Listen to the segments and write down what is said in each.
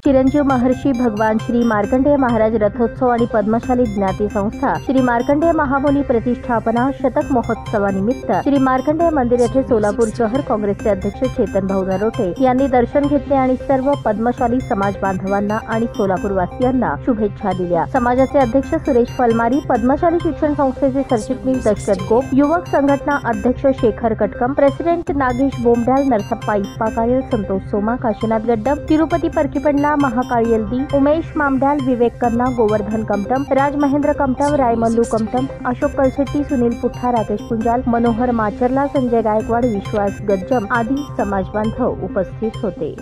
चिरंजीव महर्षी भगवान श्री मार्कंडेय महाराज रथोत्सव आणि पद्मशाली ज्ञाती संस्था श्री मार्कंडेय महामुनी प्रतिष्ठापना शतक महोत्सवानिमित्त श्री मार्कंडेय मंदिर येथे सोलापूर शहर काँग्रेसचे अध्यक्ष चेतन भाऊ नरोटे यांनी दर्शन घेतले आणि सर्व पद्मशाली समाज बांधवांना आणि सोलापूर वासियांना शुभेच्छा दिल्या। समाजाचे अध्यक्ष सुरेश फलमारी, पद्मशाली शिक्षण संस्थेचे सरचिटणीस दशरथ गोप, युवक संघटना अध्यक्ष शेखर कटकम, प्रेसिडेंट नागेश बोमड्याल, नरसप्पा इस्पाकायल, संतोष सोमा, काशीनाथ गड्डम, तिरुपती परकीपंडला, महाकाळ यल्दी, उमेश मामड्याल, विवेक कन्ना, गोवर्धन कमटम, राज महेंद्र कमटम, रायमल्लू कमटम, अशोक कलशेट्टी, सुनील पुठ्ठा, राकेश पुंजाल, मनोहर माचरला, संजय गायकवाड, विश्वास गज्जम आदी समाज बांधव उपस्थित होते।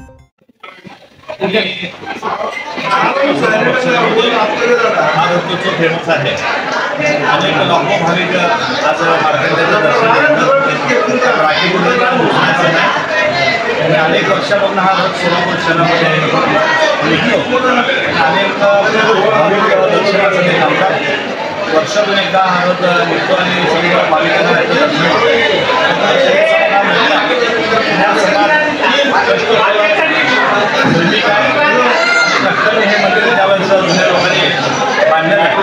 फेमस आहे। अनेक लाखो भाविक आज मार्कंडेयचं दर्शन आणि अनेक वर्षापासून हा रथ सोलापूर शहरामध्ये निघतो। अनेक भाविक दर्शनासाठी थांबतात। वर्षातून एकदा हा रथ निघतो आणि सर्व भाविकांना हे मंदिर त्यावेळेस जुन्या लोकांनी बांधण्यासाठी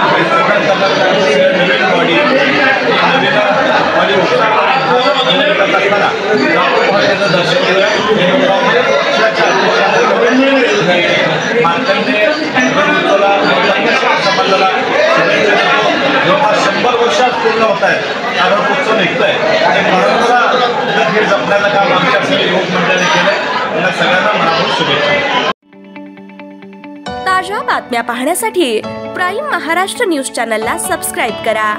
नवीन बॉडी नवीन बॉडी असताना दर्शन केलं। मार्कंडेय समाजाला जवळपास 100 वर्षात पूर्ण होत आहे। हा रथोत्सव निघतोय आणि परंपरा हे जपण्याचं काम आमच्या सर्व युवक मंडळाने केलंय। त्यांना सगळ्यांना मनापासून शुभेच्छा। ताज्या बातम्या पाहण्यासाठी प्राईम महाराष्ट्र न्यूज चॅनलला सबस्क्राईब करा।